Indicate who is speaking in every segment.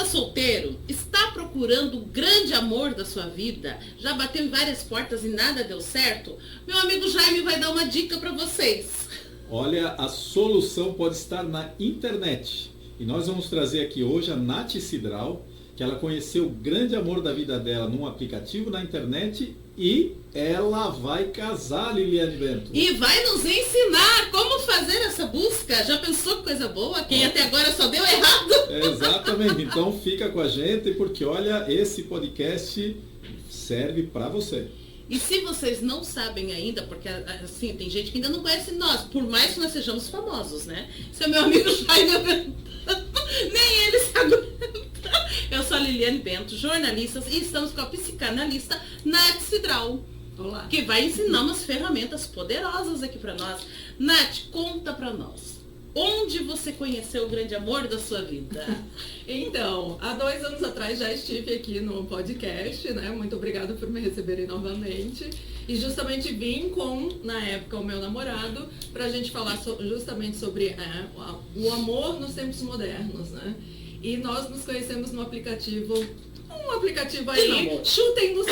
Speaker 1: está solteiro? Está procurando o grande amor da sua vida? Já bateu em várias portas e nada deu certo? Meu amigo Jaime vai dar uma dica para vocês.
Speaker 2: Olha, a solução pode estar na internet. E nós vamos trazer aqui hoje a Nath Cidral, que ela conheceu o grande amor da vida dela num aplicativo na internet e ela vai casar, Liliane Bento.
Speaker 1: E vai nos ensinar como fazer essa busca. Já pensou que coisa boa? Quem até agora só deu errado?
Speaker 2: Exatamente. Então fica com a gente, porque olha, esse podcast serve para você.
Speaker 1: E se vocês não sabem ainda, porque assim, tem gente que ainda não conhece nós, por mais que nós sejamos famosos, né? Seu meu amigo Jaime, nem ele se aguenta. Eu sou a Liliane Bento, jornalista, e estamos com a psicanalista Nath Cidral.
Speaker 3: Olá.
Speaker 1: Que vai ensinar umas ferramentas poderosas aqui para nós. Nath, conta para nós. Onde você conheceu o grande amor da sua vida?
Speaker 3: Então, há 2 anos atrás já estive aqui no podcast, né? Muito obrigada por me receberem novamente. E justamente vim com, na época, o meu namorado, pra gente falar justamente sobre o amor nos tempos modernos, né? E nós nos conhecemos no aplicativo. Um aplicativo aí, chutem nos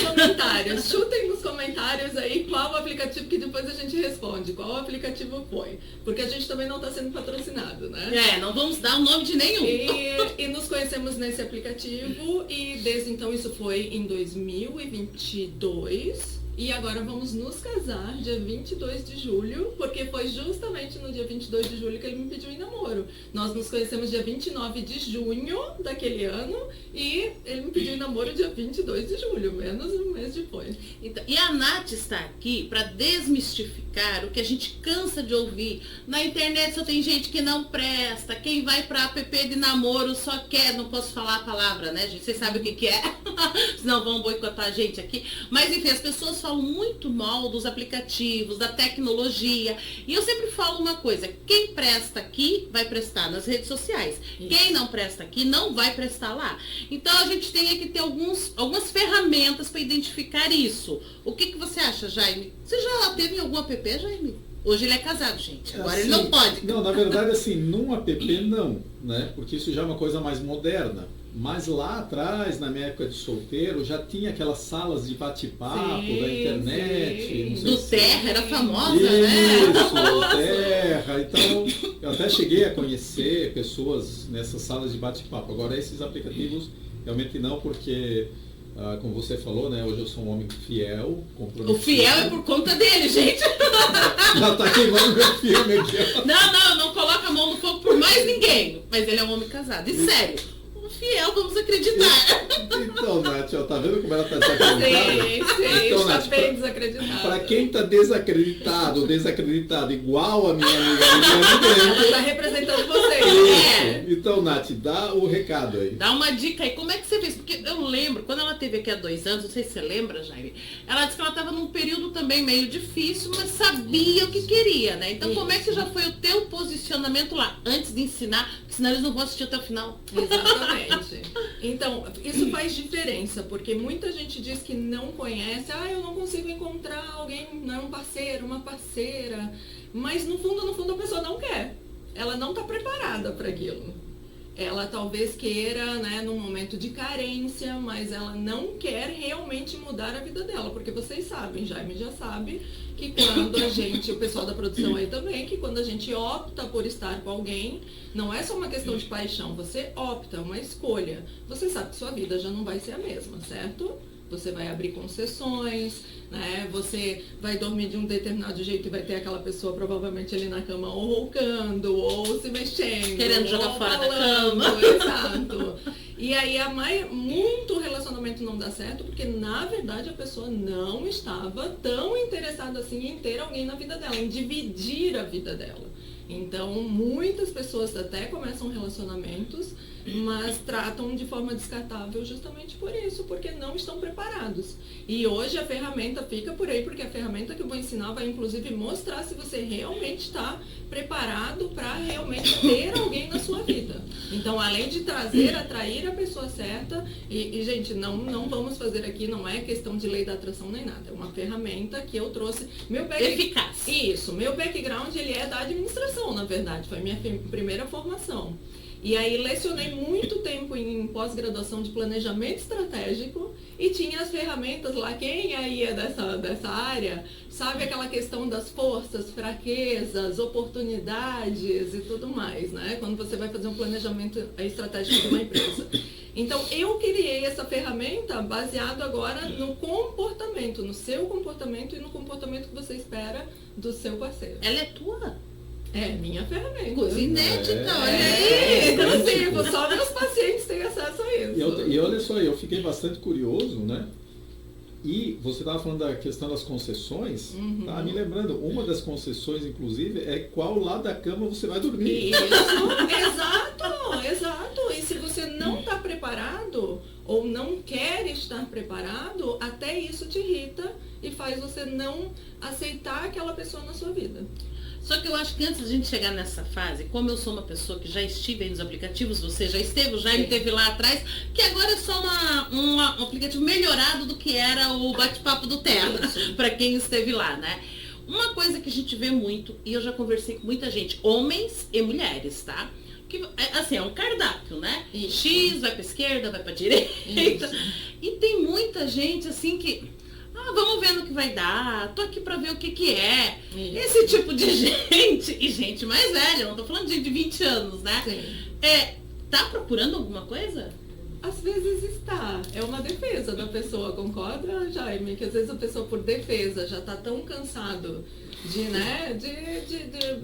Speaker 3: comentários aí qual o aplicativo, que depois a gente responde qual aplicativo foi, porque a gente também não está sendo patrocinado, né?
Speaker 1: Não vamos dar o nome de nenhum.
Speaker 3: E nos conhecemos nesse aplicativo e desde então, isso foi em 2022. E agora vamos nos casar dia 22 de julho, porque foi justamente no dia 22 de julho que ele me pediu em namoro. Nós nos conhecemos dia 29 de junho daquele ano e ele me pediu em namoro dia 22 de julho, menos um mês depois.
Speaker 1: Então, e a Nath está aqui para desmistificar o que a gente cansa de ouvir. Na internet só tem gente que não presta, quem vai para app de namoro só quer, não posso falar a palavra, né, gente? Vocês sabem o que é, senão vão boicotar a gente aqui. Mas enfim, as pessoas falam muito mal dos aplicativos, da tecnologia. E eu sempre falo uma coisa, quem presta aqui vai prestar nas redes sociais. Isso. Quem não presta aqui não vai prestar lá. Então a gente tem que ter algumas ferramentas para identificar isso. O que você acha, Jaime? Você já teve em algum app, Jaime? Hoje ele é casado, gente. Agora assim, ele não pode.
Speaker 2: Não, na verdade, assim, num app não, né? Porque isso já é uma coisa mais moderna. Mas lá atrás, na minha época de solteiro, já tinha aquelas salas de bate-papo da internet.
Speaker 1: Do Terra, era famosa,
Speaker 2: isso,
Speaker 1: né?
Speaker 2: Isso, Terra. Então, eu até cheguei a conhecer pessoas nessas salas de bate-papo. Agora, esses aplicativos, realmente não, porque, como você falou, né? Hoje eu sou um homem fiel, comprometido.
Speaker 1: O fiel é por conta dele, gente.
Speaker 2: Já tá queimando meu filme aqui, ó.
Speaker 1: Não coloca a mão no fogo por mais ninguém. Mas ele é um homem casado. E sério. Fiel, vamos acreditar.
Speaker 2: Então, Nath, ó, tá vendo como ela tá desacreditada?
Speaker 3: Sim,
Speaker 2: então,
Speaker 3: está
Speaker 2: Nath,
Speaker 3: bem desacreditada.
Speaker 2: Pra quem tá desacreditado igual a minha amiga
Speaker 3: ela está representando vocês.
Speaker 2: Então, Nath, dá o recado aí.
Speaker 1: Dá uma dica aí, como é que você fez? Porque eu lembro, quando ela teve aqui há 2 anos, não sei se você lembra, Jaime, ela disse que ela estava num período também meio difícil, mas sabia o que queria, né? Então, como é que já foi o teu posicionamento lá, antes de ensinar? Porque senão eles não vão assistir até o final.
Speaker 3: Exatamente. Então, isso faz diferença, porque muita gente diz que não conhece, eu não consigo encontrar alguém, um parceiro, uma parceira, mas no fundo a pessoa não quer, ela não está preparada para aquilo. Ela talvez queira, né, num momento de carência, mas ela não quer realmente mudar a vida dela, porque vocês sabem, Jaime já sabe, que quando o pessoal da produção aí também, que quando a gente opta por estar com alguém, não é só uma questão de paixão, você opta, é uma escolha. Você sabe que sua vida já não vai ser a mesma, certo? Você vai abrir concessões, né? Você vai dormir de um determinado jeito e vai ter aquela pessoa provavelmente ali na cama ou roncando, ou se mexendo,
Speaker 1: querendo jogar fora da cama.
Speaker 3: Exato. E aí muito relacionamento não dá certo, porque na verdade a pessoa não estava tão interessada assim em ter alguém na vida dela, em dividir a vida dela. Então, muitas pessoas até começam relacionamentos, mas tratam de forma descartável justamente por isso, porque não estão preparados. E hoje a ferramenta fica por aí, porque a ferramenta que eu vou ensinar vai inclusive mostrar se você realmente está preparado para realmente ter alguém na sua vida. Então, além de atrair a pessoa certa, e gente, não vamos fazer aqui, não é questão de lei da atração nem nada, é uma ferramenta que eu trouxe.
Speaker 1: Eficaz.
Speaker 3: Isso, meu background ele é da administração, na verdade, foi minha primeira formação. E aí lecionei muito tempo em pós-graduação de planejamento estratégico e tinha as ferramentas lá, quem aí é dessa área, sabe aquela questão das forças, fraquezas, oportunidades e tudo mais, né? Quando você vai fazer um planejamento estratégico de uma empresa. Então, eu criei essa ferramenta baseado agora no comportamento, no seu comportamento e no comportamento que você espera do seu parceiro.
Speaker 1: Ela é tua?
Speaker 3: É minha ferramenta.
Speaker 1: Coisa inédita, olha aí.
Speaker 3: Exclusivo, só meus pacientes têm acesso a isso.
Speaker 2: E olha só, eu fiquei bastante curioso, né? E você estava falando da questão das concessões, tá me lembrando, uma das concessões, inclusive, é qual lado da cama você vai dormir.
Speaker 3: Isso, exato. E se você não está preparado ou não quer estar preparado, até isso te irrita e faz você não aceitar aquela pessoa na sua vida.
Speaker 1: Só que eu acho que antes de a gente chegar nessa fase, como eu sou uma pessoa que já estive aí nos aplicativos, você já esteve, o Jaime esteve lá atrás, que agora é só um aplicativo melhorado do que era o bate-papo do Terra, para quem esteve lá, né? Uma coisa que a gente vê muito, e eu já conversei com muita gente, homens e mulheres, tá? Que, assim, é um cardápio, né?
Speaker 3: Isso.
Speaker 1: X, vai pra esquerda, vai pra direita.
Speaker 3: Isso.
Speaker 1: E tem muita gente, assim, que... vamos ver no que vai dar, tô aqui pra ver o que é.
Speaker 3: Isso.
Speaker 1: Esse tipo de gente, e gente mais velha, não tô falando de 20 anos, né?
Speaker 3: Sim.
Speaker 1: Tá procurando alguma coisa?
Speaker 3: Às vezes está. É uma defesa da pessoa, concorda, Jaime? Que às vezes a pessoa, por defesa, já está tão cansado de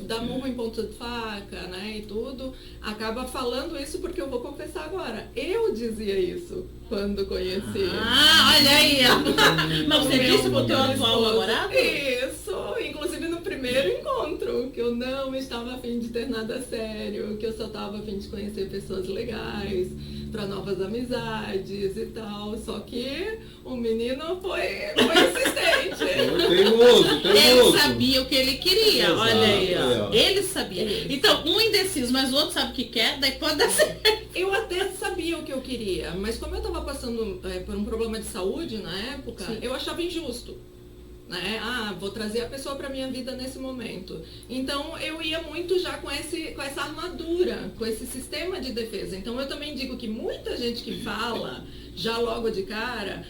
Speaker 3: dar murro em ponta de faca, né? E tudo, acaba falando isso porque eu vou confessar agora. Eu dizia isso quando conheci.
Speaker 1: Olha aí, ó. Mas você disse pro teu atual namorado?
Speaker 3: Isso, inclusive no primeiro encontro, que eu não estava a fim de ter nada sério, que eu só estava a fim de conhecer pessoas legais, para novas amizades e tal. Só que o menino foi insistente.
Speaker 2: Teimoso.
Speaker 1: Ele sabia o que ele queria,
Speaker 2: Exato,
Speaker 1: olha aí, ó.
Speaker 2: é.
Speaker 1: Ele sabia. Então, um indeciso, mas o outro sabe o que quer, daí pode dar certo.
Speaker 3: Eu até sabia o que eu queria, mas como eu estava passando por um problema de saúde na época,
Speaker 1: Sim.
Speaker 3: eu achava injusto. Né? Vou trazer a pessoa para minha vida nesse momento. Então eu ia muito já com essa armadura, com esse sistema de defesa. Então eu também digo que muita gente que fala já logo de cara,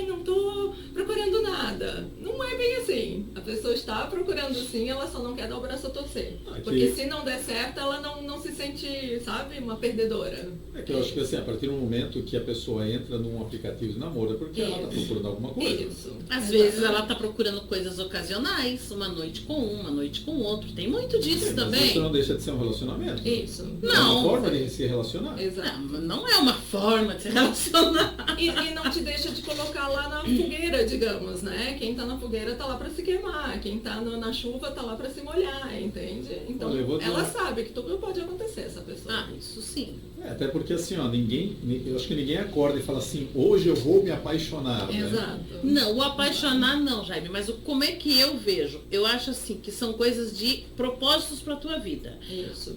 Speaker 3: não tô procurando nada. Não é bem assim. A pessoa está procurando sim, ela só não quer dar o braço a torcer. Porque se não der certo, ela não se sente, sabe, uma perdedora.
Speaker 2: É que eu acho que assim, a partir do momento que a pessoa entra num aplicativo de namoro, é porque ela está procurando alguma coisa.
Speaker 3: Isso.
Speaker 1: Às vezes ela tá procurando coisas ocasionais, uma noite com um, uma noite com outro. Tem muito disso
Speaker 2: Mas
Speaker 1: também.
Speaker 2: isso não deixa de ser um relacionamento.
Speaker 3: Isso.
Speaker 2: É
Speaker 1: Não.
Speaker 2: uma forma de se relacionar.
Speaker 3: Exato.
Speaker 1: Não é uma forma de se relacionar.
Speaker 3: E não te deixa de colocar lá na fogueira, digamos, né? Quem tá na fogueira tá lá pra se queimar, quem tá na chuva tá lá pra se molhar, entende? Então,
Speaker 2: Olha, eu vou dizer
Speaker 3: ela sabe que tudo pode acontecer, essa pessoa.
Speaker 1: Isso sim.
Speaker 2: Até porque assim, ó, eu acho que ninguém acorda e fala assim, hoje eu vou me apaixonar. Né?
Speaker 3: Exato.
Speaker 1: Não, o apaixonar não, Jaime, mas como é que eu vejo? Eu acho assim, que são coisas de propósitos pra tua vida.
Speaker 3: Isso.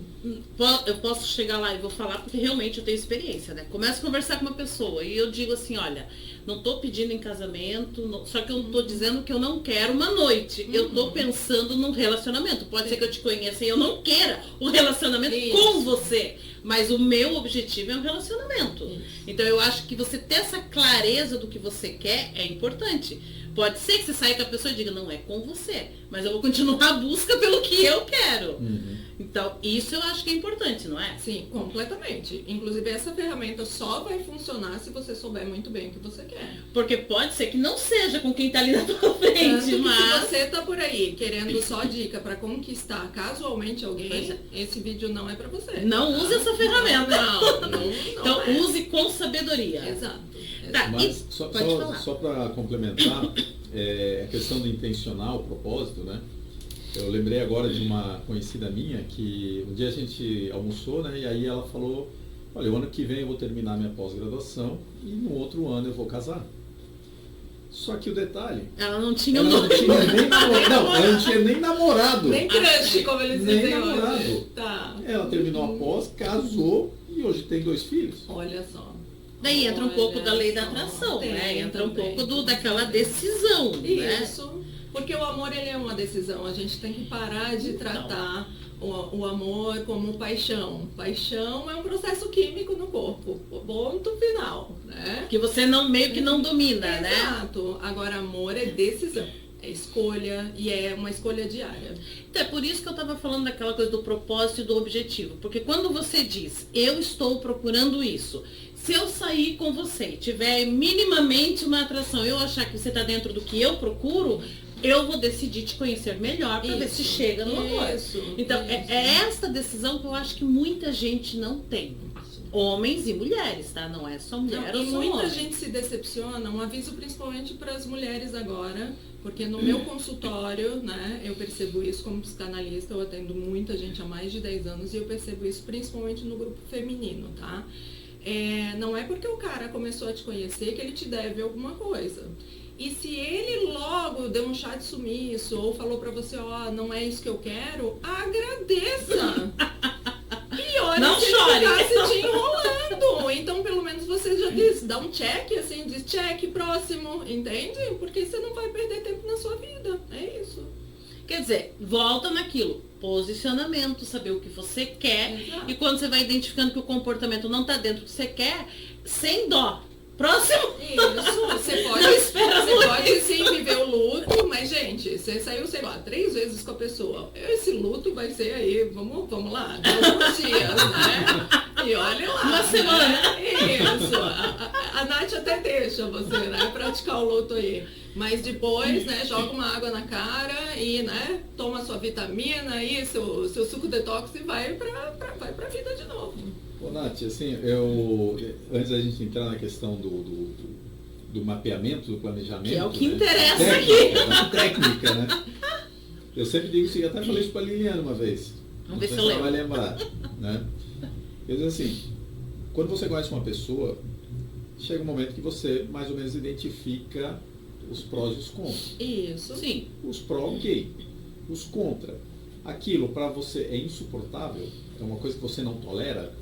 Speaker 1: Eu posso chegar lá e vou falar porque realmente eu tenho experiência, né? Começo a conversar com uma pessoa e eu digo assim, olha, não tô pedindo em casamento, só que eu não tô dizendo que eu não quero uma noite. Eu tô pensando num relacionamento. Pode ser que eu te conheça e eu não queira um relacionamento com você. Mas o meu objetivo é um relacionamento. Então eu acho que você ter essa clareza do que você quer é importante. Pode ser que você saia com a pessoa e diga, não é com você, mas eu vou continuar a busca pelo que eu quero. Então, isso eu acho que é importante, não é?
Speaker 3: Sim, completamente. Inclusive, essa ferramenta só vai funcionar se você souber muito bem o que você quer.
Speaker 1: Porque pode ser que não seja com quem tá ali na tua frente,
Speaker 3: Tanto que
Speaker 1: mas...
Speaker 3: se você tá por aí querendo só dica pra conquistar casualmente alguém,
Speaker 1: Pois é.
Speaker 3: esse vídeo não é pra você.
Speaker 1: Não use essa ferramenta.
Speaker 3: Não
Speaker 1: Então,
Speaker 3: é.
Speaker 1: use com sabedoria.
Speaker 3: Exato.
Speaker 1: Tá,
Speaker 2: Mas
Speaker 1: e
Speaker 2: só
Speaker 1: pode falar.
Speaker 2: para complementar, a questão do intencional, o propósito, né? Eu lembrei agora de uma conhecida minha que um dia a gente almoçou, né? E aí ela falou, olha, o ano que vem eu vou terminar minha pós-graduação e no outro ano eu vou casar. Só que o detalhe,
Speaker 1: Ela não tinha
Speaker 2: ela
Speaker 1: o
Speaker 2: não
Speaker 1: nome.
Speaker 2: tinha nem namorado. Não, ela não tinha nem namorado.
Speaker 3: Nem crush, como eles
Speaker 2: Nem
Speaker 3: dizem
Speaker 2: namorado.
Speaker 3: hoje. Tá.
Speaker 2: Ela terminou a pós, casou e hoje tem 2 filhos.
Speaker 3: Olha só.
Speaker 1: Daí entra um pouco da lei da
Speaker 3: Olha
Speaker 1: atração,
Speaker 3: só.
Speaker 1: né?
Speaker 3: Tem
Speaker 1: Entra um
Speaker 3: também.
Speaker 1: pouco daquela decisão, né?
Speaker 3: Isso. Porque o amor, ele é uma decisão. A gente tem que parar de tratar o amor como paixão. Paixão é um processo químico no corpo, ponto final, né?
Speaker 1: Que você não, meio que não domina, né?
Speaker 3: Exato. Agora, amor é decisão, é escolha e é uma escolha diária.
Speaker 1: Então, é por isso que eu estava falando daquela coisa do propósito e do objetivo. Porque quando você diz, eu estou procurando isso, se eu sair com você, tiver minimamente uma atração, eu achar que você está dentro do que eu procuro, eu vou decidir te conhecer melhor para ver se chega no amor. Então, é essa decisão que eu acho que muita gente não tem. Homens e mulheres, tá? Não é só mulher ou só
Speaker 3: muita
Speaker 1: homem.
Speaker 3: gente se decepciona, um aviso principalmente para as mulheres agora, porque no meu consultório, né, eu percebo isso como psicanalista, eu atendo muita gente há mais de 10 anos e eu percebo isso principalmente no grupo feminino, tá? Não é porque o cara começou a te conhecer que ele te deve alguma coisa. E se ele logo deu um chá de sumiço ou falou pra você, ó, não é isso que eu quero, agradeça! E olha,
Speaker 1: não
Speaker 3: se
Speaker 1: chore!
Speaker 3: ele tá se te enrolando. Então, pelo menos você já diz, dá um check, assim, diz check, próximo, entende? Porque você não vai perder tempo na sua vida. É isso.
Speaker 1: Quer dizer, volta naquilo. Posicionamento, saber o que você quer.
Speaker 3: Exato.
Speaker 1: E quando você vai identificando que o comportamento não está dentro do que você quer, sem dó. Próximo!
Speaker 3: Isso, você pode sim viver o luto, mas gente, você saiu, sei lá, 3 vezes com a pessoa. Esse luto vai ser aí, vamos lá, alguns dias, né? E olha lá.
Speaker 1: Uma semana.
Speaker 3: Né? Isso. A Nath até deixa você, né, praticar o luto aí. Mas depois, né, joga uma água na cara e, né, toma sua vitamina aí, seu suco detox e vai pra vida de novo.
Speaker 2: Ô, Nath, assim, antes da gente entrar na questão do mapeamento, do planejamento...
Speaker 1: Que é o que
Speaker 2: né,
Speaker 1: interessa aqui.
Speaker 2: Da técnica, né? Eu sempre digo assim, até falei isso para a Liliana uma vez.
Speaker 1: Vamos ver se eu
Speaker 2: ela
Speaker 1: lembro.
Speaker 2: vai lembrar, né? Eu digo assim, quando você conhece uma pessoa, chega um momento que você mais ou menos identifica os prós e os contras.
Speaker 3: Isso.
Speaker 1: Sim.
Speaker 2: Os pró, ok. Os contra. Aquilo para você é insuportável, é uma coisa que você não tolera,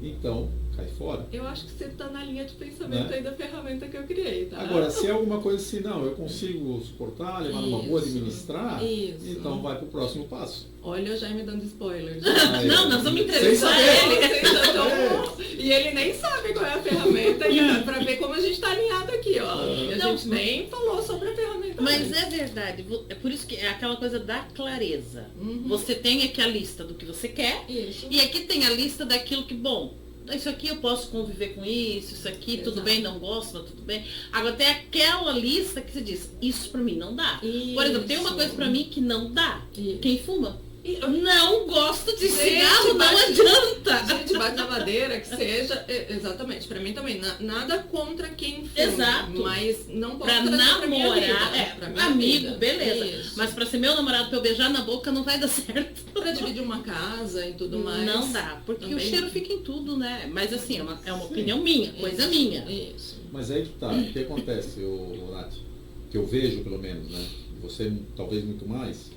Speaker 2: então cai fora.
Speaker 3: Eu acho que você está na linha de pensamento,
Speaker 2: Né?
Speaker 3: aí da ferramenta que eu criei, tá?
Speaker 2: Agora, se é alguma coisa assim, não, eu consigo suportar, levar numa boa,
Speaker 3: Isso.
Speaker 2: administrar,
Speaker 3: Isso.
Speaker 2: então vai para o próximo passo.
Speaker 3: Olha o Jaime dando spoiler.
Speaker 2: Aí,
Speaker 1: Não, nós vamos
Speaker 2: sem
Speaker 1: entrevistar
Speaker 2: saber.
Speaker 1: ele.
Speaker 3: Vocês já tão- E ele nem sabe qual é a ferramenta, para ver como a gente está alinhado aqui, ó. E a
Speaker 1: Não.
Speaker 3: gente nem falou sobre a ferramenta.
Speaker 1: Mas
Speaker 3: antes.
Speaker 1: é verdade, é por isso que é aquela coisa da clareza.
Speaker 3: Uhum.
Speaker 1: Você tem aqui a lista do que você quer
Speaker 3: Isso.
Speaker 1: e aqui tem a lista daquilo que, bom, isso aqui eu posso conviver com isso aqui, tudo
Speaker 3: Exato.
Speaker 1: bem, não gosto, mas tudo bem. Agora tem aquela lista que você diz, isso pra mim não dá. Por exemplo, tem uma
Speaker 3: Isso.
Speaker 1: coisa pra mim que não dá.
Speaker 3: Isso.
Speaker 1: Quem fuma?
Speaker 3: E-
Speaker 1: Não gosto de
Speaker 3: Gente,
Speaker 1: cigarro, não
Speaker 3: bate-
Speaker 1: adianta.
Speaker 3: Gente, bate na madeira, que seja. Exatamente, pra mim também. Nada contra quem fuma.
Speaker 1: Exato.
Speaker 3: Mas não pode
Speaker 1: Pra
Speaker 3: trazer pra minha vida,
Speaker 1: namorar,
Speaker 3: pra minha
Speaker 1: amigo,
Speaker 3: vida.
Speaker 1: beleza.
Speaker 3: Isso.
Speaker 1: Mas pra ser meu namorado, pra eu beijar na boca, não vai dar certo.
Speaker 3: Pra dividir uma casa e tudo mais.
Speaker 1: Não dá, porque
Speaker 3: Também
Speaker 1: o cheiro
Speaker 3: não.
Speaker 1: fica em tudo, né? Mas assim, é uma
Speaker 2: Sim.
Speaker 1: opinião minha, coisa minha.
Speaker 3: Isso.
Speaker 2: Mas aí que tá, o que acontece, Nath, que eu vejo pelo menos, né? Você talvez muito mais,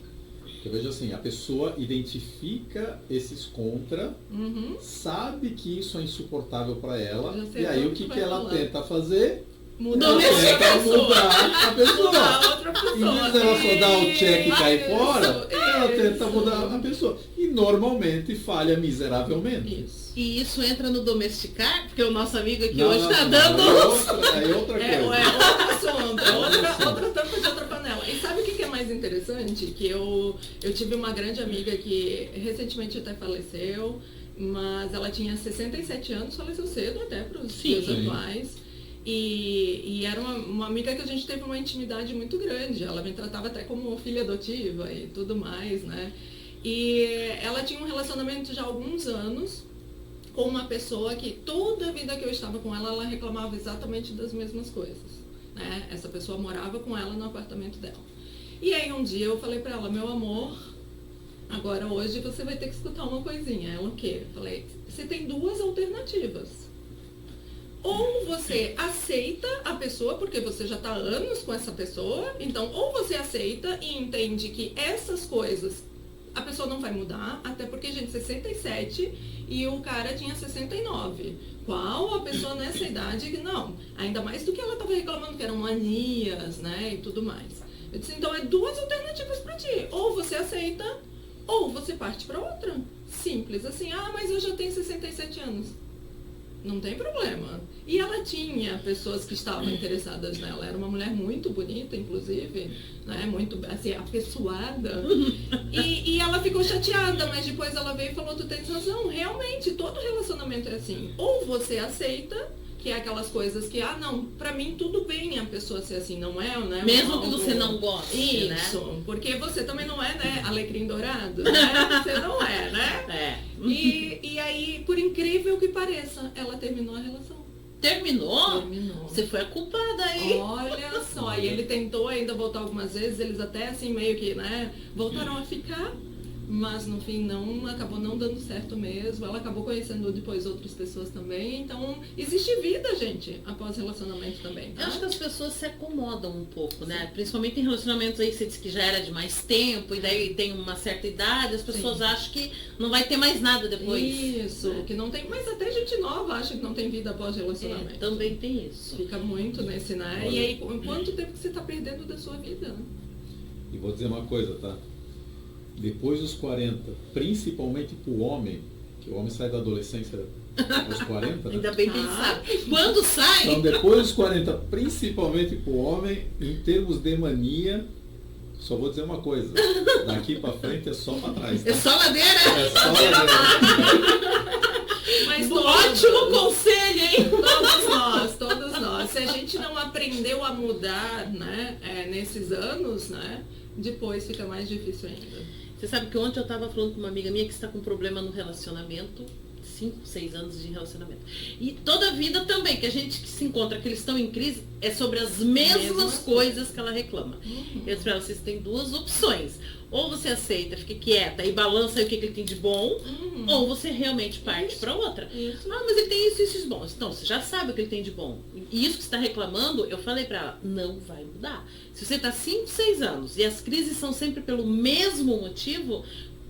Speaker 2: eu vejo assim, a pessoa identifica esses contra,
Speaker 3: Uhum.
Speaker 2: sabe que isso é insuportável para ela,
Speaker 3: Já sei
Speaker 2: e aí
Speaker 3: até
Speaker 2: o
Speaker 3: o
Speaker 2: que,
Speaker 3: que
Speaker 2: que
Speaker 3: vai
Speaker 2: ela
Speaker 3: falar.
Speaker 2: tenta fazer?
Speaker 3: Mudar
Speaker 2: Ela
Speaker 1: Domestica
Speaker 2: tenta
Speaker 1: a pessoa.
Speaker 2: mudar a pessoa.
Speaker 3: Mudar outra pessoa.
Speaker 2: Em vez dela só dar o check e cair
Speaker 3: Isso,
Speaker 2: fora, ela tenta
Speaker 3: isso.
Speaker 2: mudar a pessoa. E normalmente falha miseravelmente.
Speaker 3: Isso.
Speaker 1: E isso entra no domesticar, porque o nosso amigo aqui
Speaker 2: Não,
Speaker 1: hoje
Speaker 2: não,
Speaker 1: tá
Speaker 2: não,
Speaker 1: dando.
Speaker 2: aí é outra
Speaker 3: É
Speaker 2: coisa.
Speaker 3: outro assunto, é outra
Speaker 2: assunto.
Speaker 3: tampa de outra panela. E sabe o que é mais interessante? Que eu tive uma grande amiga que recentemente até faleceu, mas ela tinha 67 anos, faleceu cedo até para os
Speaker 1: Sim.
Speaker 3: dias
Speaker 2: Sim.
Speaker 3: atuais. E era uma amiga que a gente teve uma intimidade muito grande. Ela me tratava até como filha adotiva e tudo mais, né? E ela tinha um relacionamento já há alguns anos com uma pessoa que toda a vida que eu estava com ela, ela reclamava exatamente das mesmas coisas, né? Essa pessoa morava com ela no apartamento dela. E aí um dia eu falei pra ela, meu amor, agora hoje você vai ter que escutar uma coisinha. Ela, o quê? Eu falei, você tem 2 alternativas. Ou você aceita a pessoa, porque você já está há anos com essa pessoa, então ou você aceita e entende que essas coisas a pessoa não vai mudar, até porque, gente, 67 e o cara tinha 69. Qual a pessoa nessa idade que não? Ainda mais do que ela estava reclamando que eram manias, né, e tudo mais. Eu disse, então é 2 alternativas para ti. Ou você aceita, ou você parte para outra. Simples, assim, mas eu já tenho 67 anos. Não tem problema. E ela tinha pessoas que estavam interessadas nela. Era uma mulher muito bonita, inclusive, né? Muito, assim, afeiçoada. E ela ficou chateada, mas depois ela veio e falou, tu tens razão, realmente, todo relacionamento é assim. Ou você aceita, que é aquelas coisas que, não, pra mim tudo bem a pessoa ser assim, não é, né?
Speaker 1: Mesmo que você não goste,
Speaker 3: isso,
Speaker 1: né?
Speaker 3: Porque você também não é, né, alecrim dourado, né? Você não é, né? E aí, por incrível que pareça, ela terminou a relação.
Speaker 1: Terminou?
Speaker 3: Terminou.
Speaker 1: Você foi a culpada aí.
Speaker 3: Olha só, e ele tentou ainda voltar algumas vezes, eles até assim meio que, né, voltaram a ficar. Mas no fim acabou não dando certo mesmo. Ela acabou conhecendo depois outras pessoas também. Então, existe vida, gente, após relacionamento também. Tá?
Speaker 1: Eu acho que as pessoas se acomodam um pouco, né? Principalmente em relacionamentos aí, você disse que já era de mais tempo, e daí tem uma certa idade, as pessoas acham que não vai ter mais nada depois.
Speaker 3: Isso, que não tem. Mas até gente nova acha que não tem vida após relacionamento.
Speaker 1: Também tem isso.
Speaker 3: Fica muito nesse, né?
Speaker 2: Olha.
Speaker 3: E aí, quanto tempo que você está perdendo da sua vida, né?
Speaker 2: E vou dizer uma coisa, tá? Depois dos 40, principalmente para o homem, que o homem sai da adolescência aos 40, né?
Speaker 1: Ainda bem que ele sabe. Quando sai?
Speaker 2: Então, depois dos 40, principalmente para o homem, em termos de mania, só vou dizer uma coisa, daqui para frente é só para trás. Tá?
Speaker 1: É só ladeira?
Speaker 2: É só ladeira.
Speaker 3: Mas
Speaker 1: Ótimo conselho, hein?
Speaker 3: Todos nós. Se a gente não aprendeu a mudar, né, nesses anos, né, depois fica mais difícil ainda.
Speaker 1: Você sabe que ontem eu estava falando com uma amiga minha que está com problema no relacionamento, 5, 6 anos de relacionamento. E toda a vida também, que a gente que se encontra, que eles estão em crise, é sobre as mesmas coisas que ela reclama. Eu disse pra ela, vocês têm duas opções. Ou você aceita, fica quieta e balança aí o que ele tem de bom, ou você realmente parte para outra.
Speaker 3: Isso.
Speaker 1: Mas ele tem isso de bom. Então, você já sabe o que ele tem de bom. E isso que você está reclamando, eu falei para ela, não vai mudar. Se você está 5, 6 anos e as crises são sempre pelo mesmo motivo,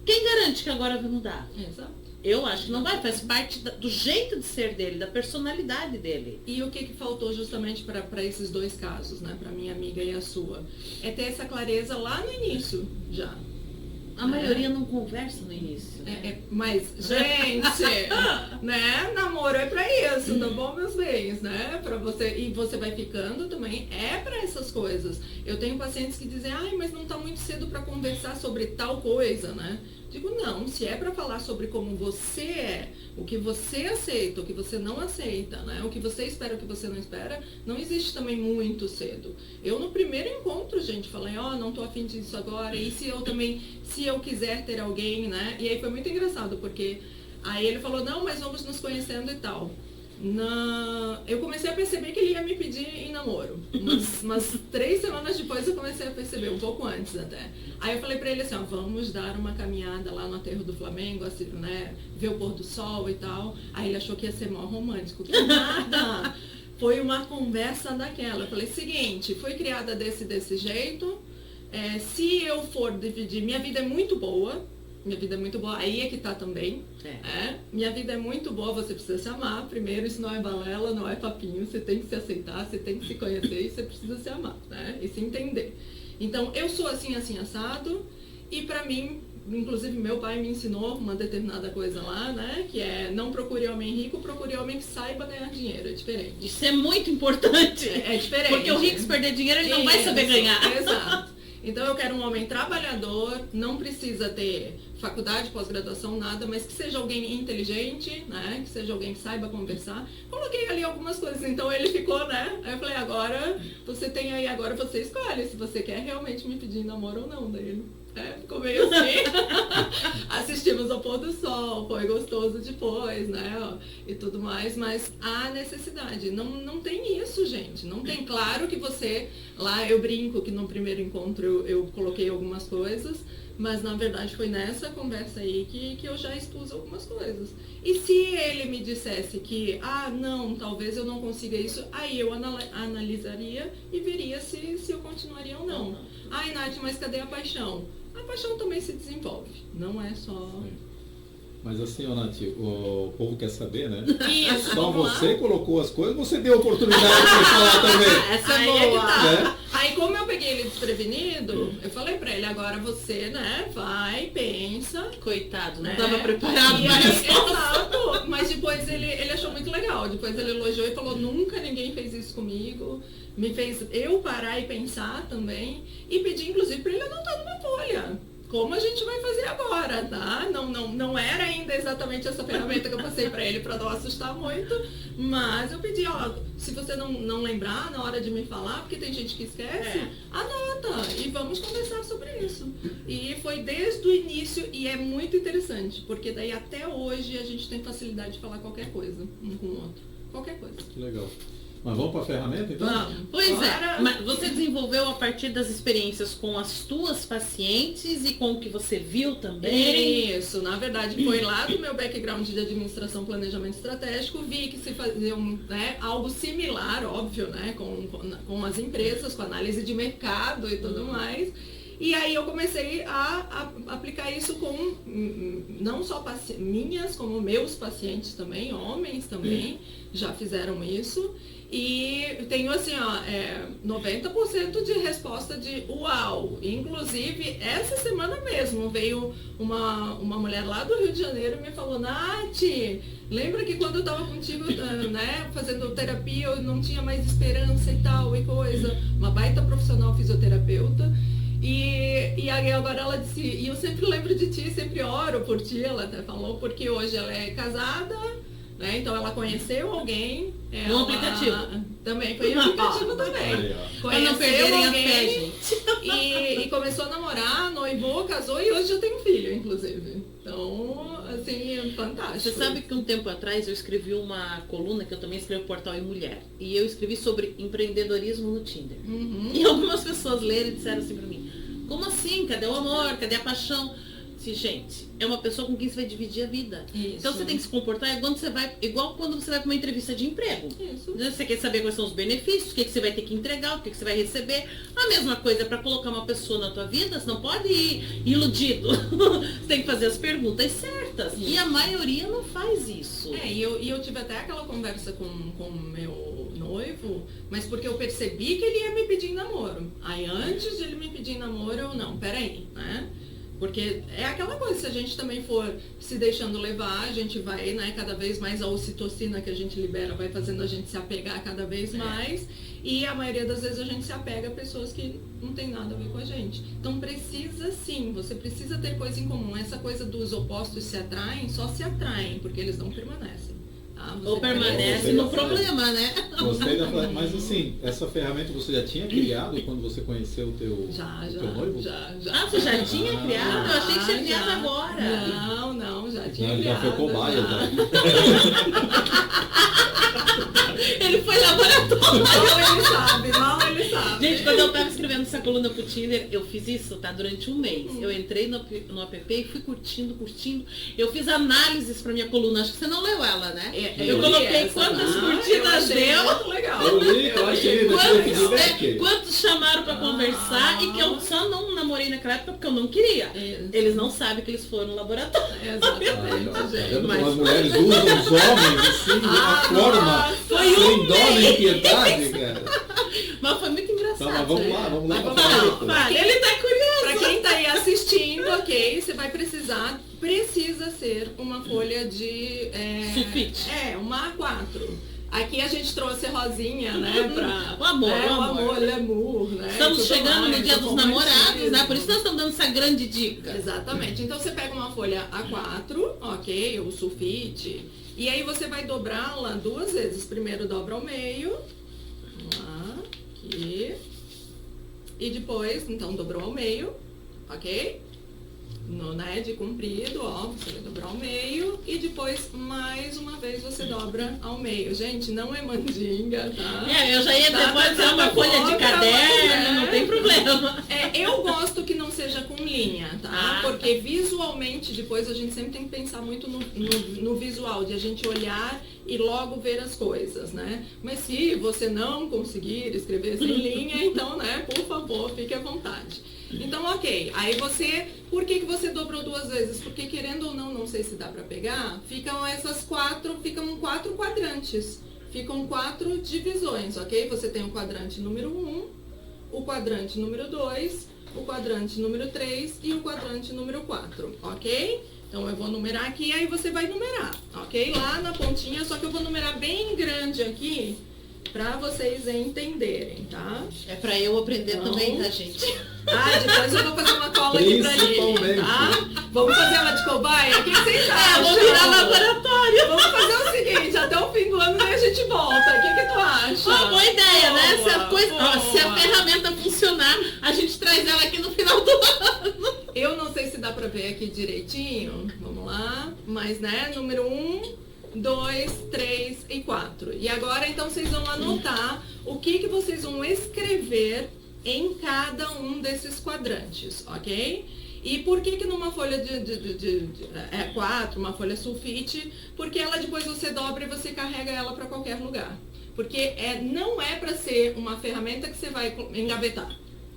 Speaker 1: quem garante que agora vai mudar?
Speaker 3: Exato.
Speaker 1: Eu acho que não vai, faz parte do jeito de ser dele, da personalidade dele.
Speaker 3: E o que faltou justamente para esses dois casos, né? Para minha amiga e a sua? É ter essa clareza lá no início, já.
Speaker 1: A maioria não conversa no início.
Speaker 3: Mas, gente, né? Namoro é pra isso, tá bom, meus bens, né? Pra você, e você vai ficando também, é pra essas coisas. Eu tenho pacientes que dizem, mas não tá muito cedo pra conversar sobre tal coisa, né? Digo, não, se é para falar sobre como você é, o que você aceita, o que você não aceita, né? O que você espera, o que você não espera, não existe também muito cedo. Eu no primeiro encontro, gente, falei, não tô afim disso agora, e se eu quiser ter alguém, né? E aí foi muito engraçado, porque aí ele falou, não, mas vamos nos conhecendo e tal. Eu comecei a perceber que ele ia me pedir em namoro. Umas 3 semanas depois eu comecei a perceber, um pouco antes até. Aí eu falei pra ele assim, vamos dar uma caminhada lá no aterro do Flamengo, assim, né? Ver o pôr do sol e tal. Aí ele achou que ia ser mó romântico. Que nada! Foi uma conversa daquela. Eu falei, seguinte, fui criada desse jeito. Se eu for dividir, minha vida é muito boa. Minha vida é muito boa, aí é que tá também. Minha vida é muito boa, você precisa se amar. Primeiro, isso não é balela, não é papinho. Você tem que se aceitar, você tem que se conhecer e você precisa se amar, né? E se entender. Então, eu sou assim, assado. E pra mim, inclusive meu pai me ensinou uma determinada coisa lá, né? Que é, não procure homem rico, procure homem que saiba ganhar dinheiro. É diferente.
Speaker 1: Isso é muito importante.
Speaker 3: É diferente.
Speaker 1: Porque o rico, se perder dinheiro, ele não vai saber ganhar.
Speaker 3: Exato. Então eu quero um homem trabalhador, não precisa ter faculdade, pós-graduação, nada, mas que seja alguém inteligente, né? Que seja alguém que saiba conversar. Coloquei ali algumas coisas, então ele ficou, né? Aí eu falei, agora você tem aí, agora você escolhe se você quer realmente me pedir namoro ou não dele. Ficou meio assim. Assistimos ao pôr do sol, foi gostoso depois, né? E tudo mais, mas há necessidade. Não tem isso, gente. Não tem. Claro que você, lá eu brinco que no primeiro encontro eu coloquei algumas coisas, mas na verdade foi nessa conversa aí que eu já expus algumas coisas. E se ele me dissesse que, não, talvez eu não consiga isso, aí eu analisaria e veria se eu continuaria ou não. Nath, mas cadê a paixão? A paixão também se desenvolve, não é só...
Speaker 2: Mas assim, Nath, o povo quer saber, né?
Speaker 3: Isso,
Speaker 2: só você colocou as coisas, você deu oportunidade para falar também.
Speaker 1: Essa é boa.
Speaker 3: Tá. Aí, como eu peguei ele desprevenido, eu falei pra ele, agora você, né, vai, pensa.
Speaker 1: Coitado, não
Speaker 3: né?
Speaker 1: estava preparado
Speaker 3: E
Speaker 1: para
Speaker 3: aí,
Speaker 1: isso.
Speaker 3: exato, mas depois ele achou muito legal. Depois ele elogiou e falou, nunca ninguém fez isso comigo. Me fez eu parar e pensar também. E pedi, inclusive, pra ele anotar numa folha. Como a gente vai fazer agora, tá? Não era ainda exatamente essa ferramenta que eu passei pra ele pra não assustar muito, mas eu pedi, ó, se você não lembrar na hora de me falar, porque tem gente que esquece, anota e vamos conversar sobre isso. E foi desde o início e é muito interessante, porque daí até hoje a gente tem facilidade de falar qualquer coisa um com o outro. Qualquer coisa.
Speaker 2: Que legal. Mas vamos para a ferramenta, então?
Speaker 3: Vamos.
Speaker 1: Pois
Speaker 3: Agora-
Speaker 1: é, mas você desenvolveu a partir das experiências com as tuas pacientes e com o que você viu também?
Speaker 3: Isso, na verdade foi lá do meu background de administração, planejamento estratégico, vi que se fazia algo similar, óbvio, né, com as empresas, com análise de mercado e tudo mais. E aí eu comecei a aplicar isso com não só minhas, como meus pacientes também, homens também, já fizeram isso. E tenho assim, ó, 90% de resposta de uau. Inclusive, essa semana mesmo veio uma mulher lá do Rio de Janeiro e me falou, Nath, lembra que quando eu tava contigo, né, fazendo terapia, eu não tinha mais esperança e tal e coisa. Uma baita profissional fisioterapeuta. E aí agora ela disse, e eu sempre lembro de ti, sempre oro por ti, ela até falou, porque hoje ela é casada, né? Então ela conheceu alguém.
Speaker 1: No aplicativo.
Speaker 3: Também, foi no aplicativo também.
Speaker 2: Olha, ó.
Speaker 1: Pra não perderem a fé,
Speaker 3: alguém
Speaker 1: gente.
Speaker 3: e começou a namorar, noivou, casou e hoje já tem um filho, inclusive. Então, assim, é fantástico.
Speaker 1: Você sabe que um tempo atrás eu escrevi uma coluna, que eu também escrevo Portal e Mulher, e eu escrevi sobre empreendedorismo no Tinder.
Speaker 3: Uhum.
Speaker 1: E algumas pessoas leram e disseram assim pra mim, como assim? Cadê o amor? Cadê a paixão? Gente, é uma pessoa com quem você vai dividir a vida.
Speaker 3: Isso.
Speaker 1: Então você tem que se comportar igual quando você vai para uma entrevista de emprego.
Speaker 3: Isso.
Speaker 1: Você quer saber quais são os benefícios, o que você vai ter que entregar, o que você vai receber. A mesma coisa para colocar uma pessoa na tua vida, você não pode ir iludido. Você tem que fazer as perguntas certas.
Speaker 3: Isso.
Speaker 1: E a maioria não faz isso.
Speaker 3: E eu tive até aquela conversa com o meu noivo, mas porque eu percebi que ele ia me pedir em namoro. Aí antes de ele me pedir em namoro, eu não, peraí, né? Porque é aquela coisa, se a gente também for se deixando levar, a gente vai, né, cada vez mais a ocitocina que a gente libera vai fazendo a gente se apegar cada vez mais. E a maioria das vezes a gente se apega a pessoas que não tem nada a ver com a gente. Então precisa sim, você precisa ter coisa em comum. Essa coisa dos opostos se atraem, só se atraem, porque eles não permanecem. Tá? Você
Speaker 1: Ou permanece
Speaker 2: Gostei
Speaker 1: no
Speaker 2: da
Speaker 1: problema, né?
Speaker 2: Gostei da ferramenta. Mas assim, essa ferramenta você já tinha criado quando você conheceu o teu noivo?
Speaker 3: Já.
Speaker 1: Ah, você já tinha criado? Eu achei que você tinha criado
Speaker 3: Já.
Speaker 1: agora.
Speaker 3: Não, já tinha
Speaker 2: Não, ele já
Speaker 3: criado.
Speaker 2: foi cobaia,
Speaker 3: já.
Speaker 1: Ele foi laboratório.
Speaker 3: Mal ele sabe.
Speaker 1: Gente, quando eu tava escrevendo essa coluna pro Tinder, eu fiz isso, tá? Durante um mês. Eu entrei no app e fui curtindo. Eu fiz análises pra minha coluna. Acho que você não leu ela, né? Eu coloquei quantas curtidas deu.
Speaker 3: Muito legal.
Speaker 2: Eu li, eu achei, eu tive feedback.
Speaker 1: Quantos chamaram pra conversar e que eu só não namorei naquela época porque eu não queria. Eles não sabem que eles foram no laboratório.
Speaker 3: Exatamente,
Speaker 2: Tá
Speaker 3: gente.
Speaker 2: vendo
Speaker 1: Mas
Speaker 2: como as mulheres usam os homens assim, de uma forma
Speaker 1: Foi
Speaker 2: sem dó nem piedade, cara.
Speaker 1: Mas foi muito engraçado.
Speaker 2: Tá, mas vamos lá
Speaker 3: Mas
Speaker 2: pra
Speaker 3: vamos lá.
Speaker 2: ferramenta.
Speaker 1: Fala, ele tá curioso.
Speaker 3: Pra quem tá aí assistindo, ok, você vai precisa ser uma folha de...
Speaker 1: Sulfite.
Speaker 3: Uma A4. Aqui a gente trouxe rosinha, né, pra...
Speaker 1: O amor,
Speaker 3: o
Speaker 1: o amor.
Speaker 3: l'amour, né?
Speaker 1: Estamos
Speaker 3: tudo
Speaker 1: chegando
Speaker 3: mais,
Speaker 1: no dia
Speaker 3: o
Speaker 1: dos namorados, né?
Speaker 3: romantismo.
Speaker 1: Por isso nós estamos dando essa grande dica.
Speaker 3: Exatamente. Então você pega uma folha A4, ok, o sulfite, e aí você vai dobrá-la 2 vezes. Primeiro dobra ao meio, vamos lá, aqui, e depois, então, dobrou ao meio, ok? Né, de comprido, ó, você vai dobrar ao meio e depois mais uma vez você dobra ao meio. Gente, não é mandinga, tá?
Speaker 1: Eu já ia
Speaker 3: Tá,
Speaker 1: depois dizer uma
Speaker 3: tá,
Speaker 1: folha de
Speaker 3: tá,
Speaker 1: caderno, não tem problema.
Speaker 3: Eu gosto que não seja com linha, tá?
Speaker 1: Ah,
Speaker 3: Porque visualmente, depois a gente sempre tem que pensar muito no visual, de a gente olhar e logo ver as coisas, né? Mas se você não conseguir escrever sem linha, então, né, por favor, fique à vontade. Então, ok. Aí você... Por que você dobrou 2 vezes? Porque querendo ou não sei se dá pra pegar, ficam 4 quadrantes. Ficam 4 divisões, ok? Você tem o quadrante número 1, o quadrante número 2, o quadrante número 3 e o quadrante número 4, ok? Então eu vou numerar aqui, aí você vai numerar, ok? Lá na pontinha, só que eu vou numerar bem grande aqui, pra vocês entenderem, tá?
Speaker 1: É pra eu aprender
Speaker 3: Então,
Speaker 1: também, tá, gente?
Speaker 3: depois eu vou fazer uma cola aqui pra ele, tá? Vamos fazer ela de cobaia? O que vocês acham?
Speaker 1: Vou virar laboratório.
Speaker 3: Vamos fazer o seguinte, até o fim do ano aí a gente volta. O que tu acha?
Speaker 1: Uma boa ideia, né? Se a, coisa,
Speaker 3: boa.
Speaker 1: se a ferramenta funcionar, a gente traz ela aqui no final do ano.
Speaker 3: Eu não sei se dá pra ver aqui direitinho. Vamos lá. Mas, né, número 1, 2, 3 e 4. E agora, então, vocês vão anotar o que vocês vão escrever em cada um desses quadrantes, ok? E por que numa folha de 4, uma folha sulfite? Porque ela depois você dobra e você carrega ela para qualquer lugar. Porque não é para ser uma ferramenta que você vai engavetar.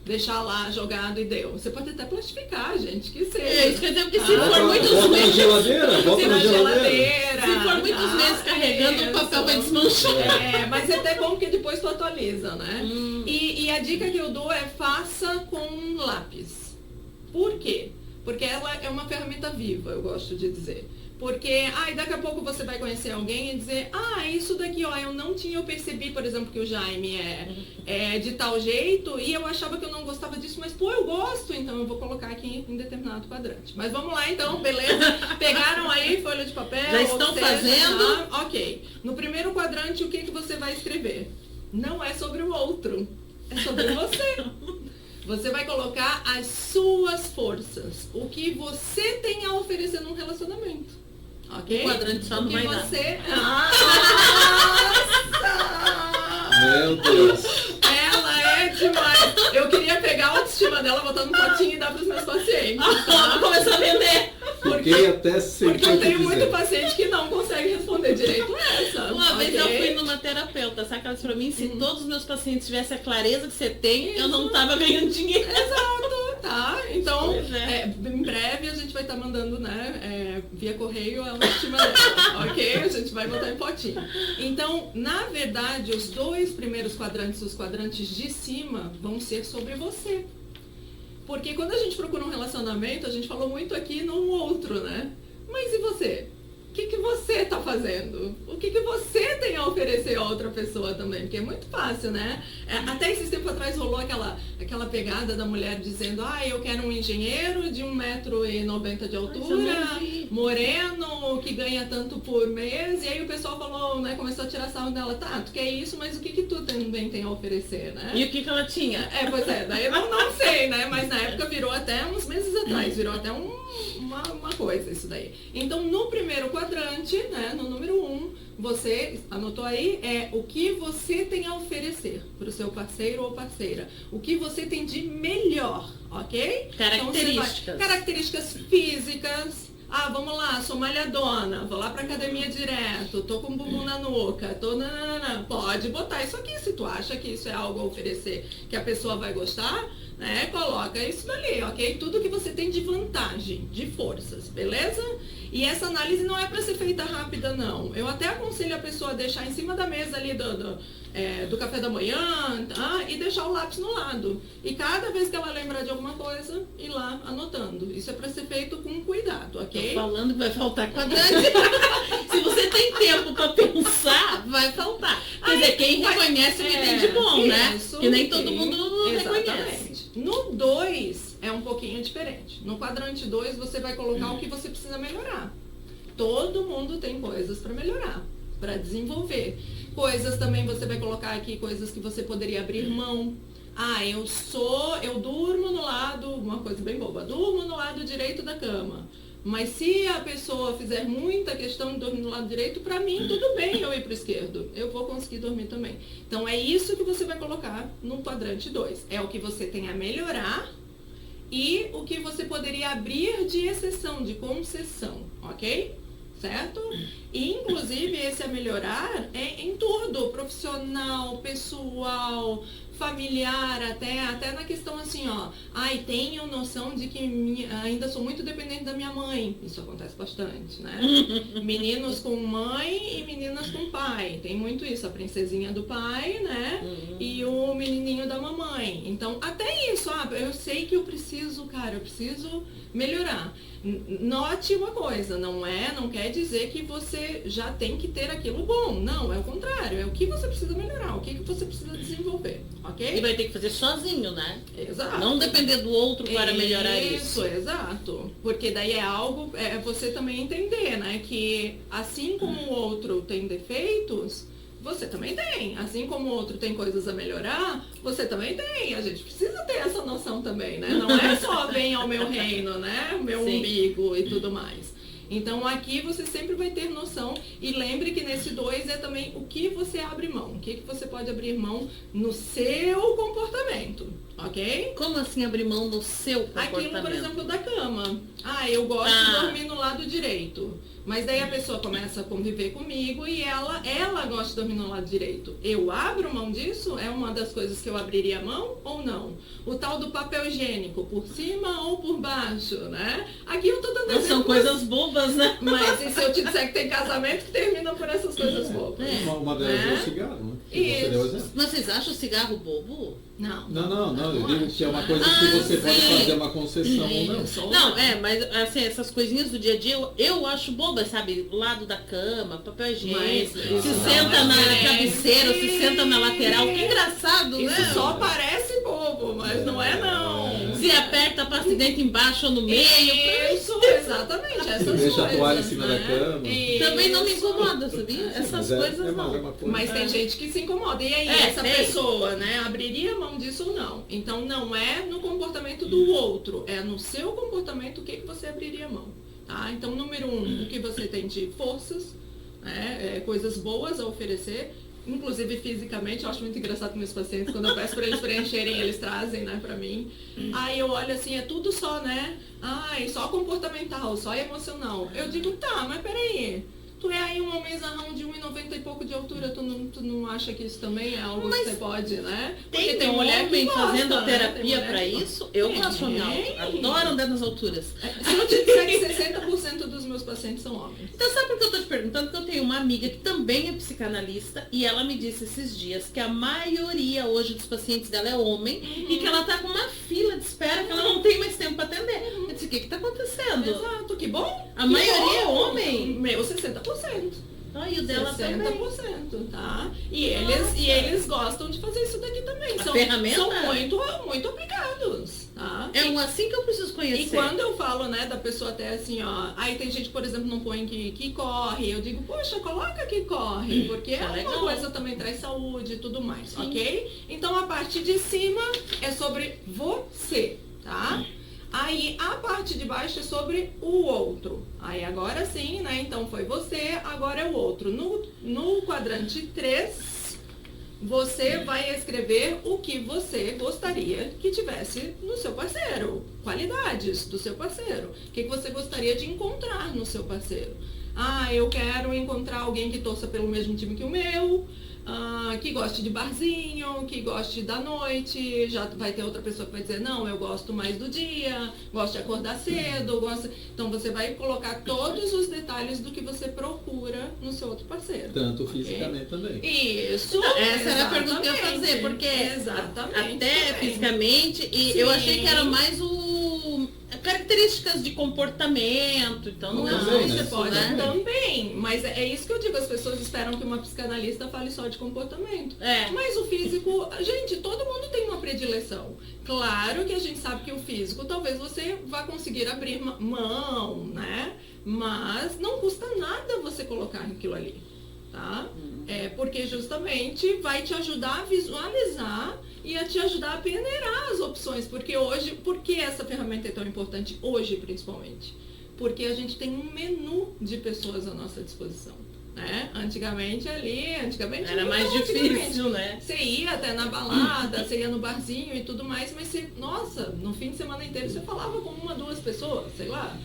Speaker 3: Deixar lá jogado e deu. Você pode até plastificar, gente, que seja.
Speaker 1: É isso quer dizer, porque se for muitos
Speaker 2: Bota na
Speaker 1: meses...
Speaker 2: geladeira, bota na geladeira.
Speaker 1: Se for muitos meses carregando, o papel vai desmanchar.
Speaker 3: Mas é até bom que depois tu atualiza, né? E a dica que eu dou é faça com lápis. Por quê? Porque ela é uma ferramenta viva, eu gosto de dizer. Porque, daqui a pouco você vai conhecer alguém e dizer, isso daqui, eu percebi, por exemplo, que o Jaime é de tal jeito e eu achava que eu não gostava disso, mas, eu gosto, então eu vou colocar aqui em determinado quadrante. Mas vamos lá, então, beleza? Pegaram aí folha de papel?
Speaker 1: Já estão fazendo?
Speaker 3: Ok. No primeiro quadrante, o que você vai escrever? Não é sobre o outro, é sobre você. Você vai colocar as suas forças, o que você tem a oferecer num relacionamento. Ok?
Speaker 1: O quadrante só não vai dar.
Speaker 2: Meu Deus.
Speaker 3: Ela é demais. Eu queria pegar a autoestima dela, botar no potinho e dar para os meus pacientes.
Speaker 1: Vou começar a vender.
Speaker 2: Fiquei até sem
Speaker 3: Porque eu tenho muito paciente que não consegue responder direito essa.
Speaker 1: Uma vez eu fui numa terapeuta, sabe que ela disse pra mim, se todos os meus pacientes tivessem a clareza que você tem, eu não tava ganhando dinheiro.
Speaker 3: Exato, tá? Então,
Speaker 1: Pois
Speaker 3: em breve a gente vai estar mandando, né, via correio a autoestima dela, ok? A gente vai botar em potinho. Então, na verdade, os dois primeiros quadrantes, os quadrantes de cima, vão ser sobre você. Porque quando a gente procura um relacionamento, a gente falou muito aqui no outro, né? Mas e você? O que você tá fazendo? O que você tem a oferecer a outra pessoa também? Porque é muito fácil, né? Até esses tempos atrás rolou aquela pegada da mulher dizendo, eu quero um engenheiro de 1,90 m de altura, moreno, que ganha tanto por mês. E aí o pessoal falou, né, começou a tirar sarro dela, tá, tu quer isso, mas o que tu também tem a oferecer, né?
Speaker 1: E o que ela tinha?
Speaker 3: Pois é, daí eu não sei, né? Mas na época virou até uns meses atrás, virou até uma coisa isso daí. Então, no primeiro quadrante, né, no número 1, você anotou aí, o que você tem a oferecer para o seu parceiro ou parceira. O que você tem de melhor, ok?
Speaker 1: Características.
Speaker 3: Então, características físicas. Vamos lá, sou malhadona, vou lá pra academia direto, tô com bumbum na nuca, pode botar isso aqui, se tu acha que isso é algo a oferecer que a pessoa vai gostar, né, coloca isso dali, ok? Tudo que você tem de vantagem, de forças, beleza? E essa análise não é para ser feita rápida, não. Eu até aconselho a pessoa a deixar em cima da mesa ali do café da manhã, tá? E deixar o lápis no lado. E cada vez que ela lembrar de alguma coisa, ir lá anotando. Isso é para ser feito com cuidado, ok?
Speaker 1: Tô falando que vai faltar quadrante. Se você tem tempo para pensar, vai faltar. Quer dizer, quem reconhece o que tem de bom, né? Que nem todo mundo reconhece.
Speaker 3: No 2 é um pouquinho diferente. No quadrante 2 você vai colocar o que você precisa melhorar. Todo mundo tem coisas para melhorar, para desenvolver. Coisas também você vai colocar aqui, coisas que você poderia abrir mão. Eu durmo no lado, uma coisa bem boba, durmo no lado direito da cama. Mas se a pessoa fizer muita questão de dormir no lado direito, para mim tudo bem eu ir para o esquerdo. Eu vou conseguir dormir também. Então é isso que você vai colocar no quadrante 2. É o que você tem a melhorar e o que você poderia abrir de exceção, de concessão, ok? Certo? E, inclusive, esse a melhorar é em tudo, profissional, pessoal, familiar, até na questão assim, ó, ai, tenho noção de que ainda sou muito dependente da minha mãe. Isso acontece bastante, né? Meninos com mãe e meninas com pai. Tem muito isso, a princesinha do pai, né? E o menininho da mamãe. Então, até isso, eu sei que eu preciso melhorar. Note uma coisa, não quer dizer que você já tem que ter aquilo bom. Não, é o contrário. É o que você precisa melhorar, o que você precisa desenvolver, ok?
Speaker 1: E vai ter que fazer sozinho, né?
Speaker 3: Exato.
Speaker 1: Não depender do outro para melhorar isso.
Speaker 3: Exato. Porque daí é você também entender, né? Que assim como o outro tem defeitos, você também tem. Assim como o outro tem coisas a melhorar, você também tem. A gente precisa ter essa noção também, né? Não é só vem ao meu reino, né? O meu umbigo e tudo mais. Então aqui você sempre vai ter noção e lembre que nesse 2 é também o que você abre mão, o que você pode abrir mão no seu comportamento, ok?
Speaker 1: Como assim abrir mão no seu comportamento?
Speaker 3: Aquilo, por exemplo, da cama. Eu gosto de dormir no lado direito. Mas daí a pessoa começa a conviver comigo e ela gosta de dormir no lado direito. Eu abro mão disso? É uma das coisas que eu abriria mão ou não? O tal do papel higiênico, por cima ou por baixo, né? Aqui eu tô dando exemplo.
Speaker 1: São coisas bobas, né?
Speaker 3: Mas e se eu te disser que tem casamento que termina por essas coisas bobas?
Speaker 2: Uma delas é o cigarro, né?
Speaker 3: Isso.
Speaker 1: Vocês acham o cigarro bobo?
Speaker 3: Não.
Speaker 2: Não. Eu digo que é uma coisa que você pode fazer uma concessão ou não.
Speaker 1: Não, mas assim, essas coisinhas do dia a dia eu acho boba, sabe? Lado da cama, papel higiênico, se senta na cabeceira, se senta na lateral. Que engraçado, né?
Speaker 3: Isso só parece bobo, mas não é não.
Speaker 1: Se aperta a pasta de dente embaixo ou no meio.
Speaker 3: Isso, exatamente. Essas coisas.
Speaker 2: Deixa a toalha em cima da cama.
Speaker 1: Também não me incomoda, sabia? Essas coisas não.
Speaker 3: Mas tem gente que se incomoda. E aí, essa pessoa, né, abriria mão disso ou não? Então não é no comportamento do outro, é no seu comportamento o que você abriria mão. Tá? Então, número 1, o que você tem de forças, né, coisas boas a oferecer, inclusive fisicamente. Eu acho muito engraçado com meus pacientes, quando eu peço para eles preencherem, eles trazem, né, para mim. Aí eu olho assim, é tudo só, né? Só comportamental, só emocional. Eu digo, tá, mas peraí. Tu é aí um homenzarrão de 1,90 e pouco de altura, tu não acha que isso também é algo que você pode, né?
Speaker 1: Porque tem mulher que gosta, fazendo terapia pra isso, eu gosto a minha altura, adoro andar nas alturas.
Speaker 3: Se eu te disser que 60% dos meus pacientes são homens.
Speaker 1: Então sabe por que eu tô te perguntando? Que eu tenho uma amiga que também é psicanalista e ela me disse esses dias que a maioria hoje dos pacientes dela é homem e que ela tá com uma fila de espera que ela não tem mais tempo pra atender. Eu disse, o que tá acontecendo?
Speaker 3: Exato, que bom.
Speaker 1: A maioria é homem?
Speaker 3: Meu, 60%.
Speaker 1: E o dela
Speaker 3: 60%,
Speaker 1: também.
Speaker 3: tá? E eles gostam de fazer isso daqui também. São muito aplicados, tá?
Speaker 1: É assim que eu preciso conhecer.
Speaker 3: E quando eu falo, né, da pessoa até assim, ó, aí tem gente, por exemplo, não põe que corre, eu digo, poxa, coloca que corre, porque uma coisa também traz saúde e tudo mais, ok? Então a parte de cima é sobre você, tá? Aí a parte de baixo é sobre o outro. Aí agora sim, né? Então foi você, agora é o outro. No quadrante 3, você vai escrever o que você gostaria que tivesse no seu parceiro. Qualidades do seu parceiro. O que você gostaria de encontrar no seu parceiro. Eu quero encontrar alguém que torça pelo mesmo time que o meu. Que goste de barzinho, que goste da noite. Já vai ter outra pessoa que vai dizer, não, eu gosto mais do dia, gosto de acordar cedo, Então você vai colocar todos os detalhes do que você procura no seu outro parceiro.
Speaker 2: Tanto fisicamente também.
Speaker 3: Isso.
Speaker 1: Essa era a pergunta que eu ia fazer, porque até fisicamente, e eu achei que era mais características de comportamento, então não
Speaker 3: você pode também, mas é isso que eu digo, as pessoas esperam que uma psicanalista fale só de comportamento, mas o físico, gente, todo mundo tem uma predileção, claro que a gente sabe que o físico talvez você vá conseguir abrir mão, né, mas não custa nada você colocar aquilo ali, tá? Porque justamente vai te ajudar a visualizar e a te ajudar a peneirar as opções, porque hoje, por que essa ferramenta é tão importante hoje principalmente? Porque a gente tem um menu de pessoas à nossa disposição, né? Antigamente
Speaker 1: era mais difícil, né?
Speaker 3: Você ia até na balada, você ia no barzinho e tudo mais, mas no fim de semana inteiro você falava com 1, 2 pessoas, sei lá.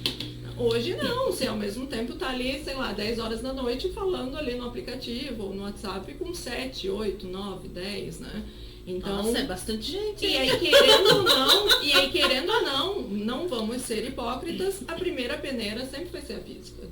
Speaker 3: Hoje não, você ao mesmo tempo tá ali, sei lá, 10 horas da noite falando ali no aplicativo ou no WhatsApp com 7, 8, 9, 10, né? Então,
Speaker 1: Nossa, é bastante gente.
Speaker 3: e aí, querendo ou não, não vamos ser hipócritas, a primeira peneira sempre vai ser a física.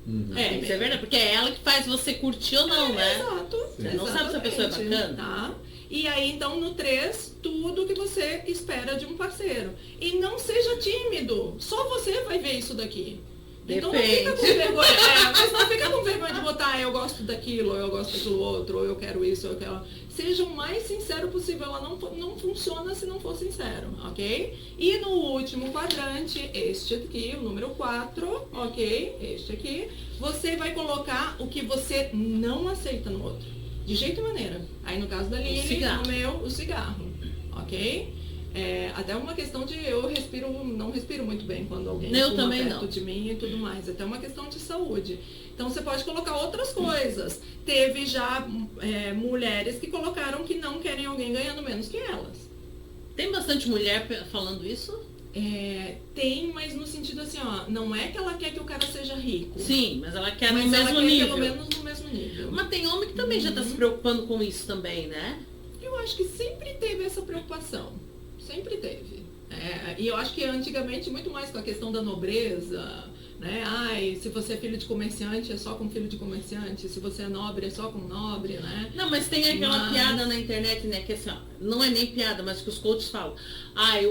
Speaker 1: Isso é verdade, porque é ela que faz você curtir ou não, né?
Speaker 3: Exato.
Speaker 1: Você não sabe se a pessoa é bacana.
Speaker 3: Tá? E aí, então, no 3, tudo que você espera de um parceiro. E não seja tímido. Só você vai ver isso daqui. Então não fica com vergonha. Mas não fica com vergonha de botar, eu gosto daquilo, ou eu gosto daquilo outro, ou eu quero isso, ou eu quero. Seja o mais sincero possível. Ela não funciona se não for sincero, ok? E no último quadrante, este aqui, o número 4, ok? Este aqui, você vai colocar o que você não aceita no outro. De jeito e maneira. Aí no caso da Lili, no meu, o cigarro, ok? Até uma questão de não respiro muito bem quando alguém fuma perto de mim e tudo mais. Até uma questão de saúde. Então você pode colocar outras coisas. Teve já mulheres que colocaram que não querem alguém ganhando menos que elas.
Speaker 1: Tem bastante mulher falando isso?
Speaker 3: Tem, mas no sentido assim, ó, não é que ela quer que o cara seja rico.
Speaker 1: Sim, mas ela quer no mesmo nível.
Speaker 3: Pelo menos no mesmo nível.
Speaker 1: Mas tem homem que também já está se preocupando com isso também, né?
Speaker 3: Eu acho que sempre teve essa preocupação. Sempre teve. E eu acho que antigamente, muito mais com a questão da nobreza, né? Se você é filho de comerciante, é só com filho de comerciante. Se você é nobre, é só com nobre, né?
Speaker 1: Não, mas tem aquela piada na internet, né? Que assim, ó, não é nem piada, mas que os coaches falam.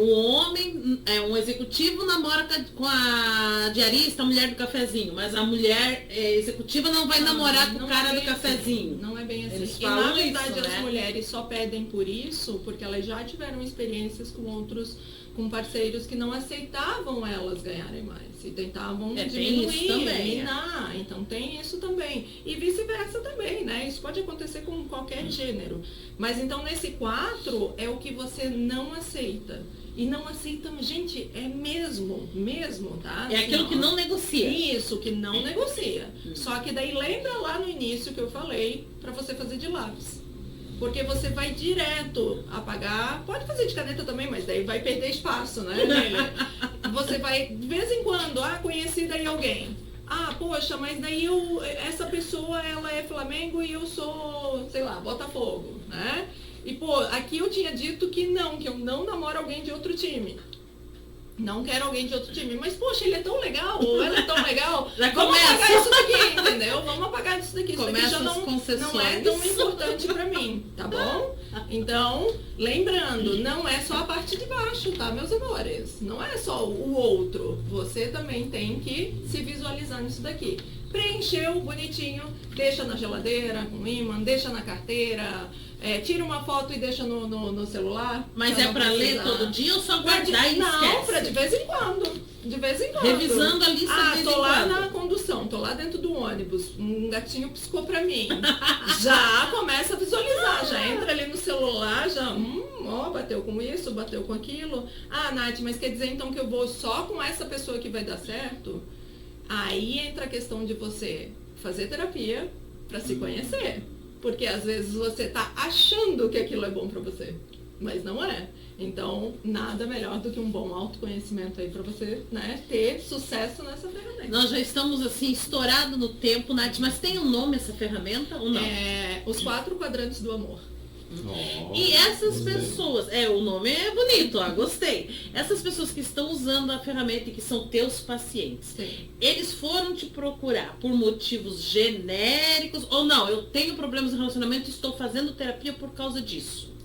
Speaker 1: O homem, um executivo namora com a diarista, a mulher do cafezinho. Mas a mulher executiva não vai namorar com o cara do cafezinho.
Speaker 3: Assim. Não é bem assim.
Speaker 1: Eles falam
Speaker 3: na verdade,
Speaker 1: isso,
Speaker 3: as
Speaker 1: né?
Speaker 3: mulheres só pedem por isso, porque elas já tiveram experiências com parceiros que não aceitavam elas ganharem mais e tentavam diminuir, eliminar. Então tem isso também. E vice-versa também, né? Isso pode acontecer com qualquer gênero. Mas então nesse 4 é o que você não aceita. E não aceita, gente, é mesmo, tá?
Speaker 1: É aquilo que não negocia.
Speaker 3: Isso, que não negocia. Só que daí lembra lá no início que eu falei para você fazer de lápis. Porque você vai direto apagar, pode fazer de caneta também, mas daí vai perder espaço, né? Você vai, de vez em quando, conheci daí alguém. Poxa, mas daí essa pessoa, ela é Flamengo e eu sou, sei lá, Botafogo, né? E, aqui eu tinha dito que eu não namoro alguém de outro time. Não quero alguém de outro time. Mas, poxa, ele é tão legal, ou ela é tão legal. Vamos apagar isso daqui, entendeu? Vamos apagar isso daqui. Isso daqui já não é tão importante pra mim, tá bom? Então, lembrando, não é só a parte de baixo, tá, meus amores? Não é só o outro. Você também tem que se visualizar nisso daqui. Preencheu bonitinho, deixa na geladeira com ímã, deixa na carteira, tira uma foto e deixa no celular.
Speaker 1: Mas é pra ler todo dia ou só guardar e esquece?
Speaker 3: Não, pra de vez em quando. De vez em quando.
Speaker 1: Revisando a lista de vez em quando.
Speaker 3: Tô lá na condução, tô lá dentro do ônibus, um gatinho piscou pra mim. Já começa a visualizar, já entra ali no celular, já, bateu com isso, bateu com aquilo. Nath, mas quer dizer então que eu vou só com essa pessoa que vai dar certo? Aí entra a questão de você fazer terapia para se conhecer. Porque às vezes você tá achando que aquilo é bom para você, mas não é. Então, nada melhor do que um bom autoconhecimento aí para você, né, ter sucesso nessa ferramenta.
Speaker 1: Nós já estamos assim, estourado no tempo, Nath, mas tem um nome essa ferramenta ou não?
Speaker 3: Os 4 quadrantes do amor.
Speaker 1: E essas pessoas, o nome é bonito, gostei. Essas pessoas que estão usando a ferramenta e que são teus pacientes,
Speaker 3: sim,
Speaker 1: eles foram te procurar por motivos genéricos ou não? Eu tenho problemas no relacionamento e estou fazendo terapia por causa disso.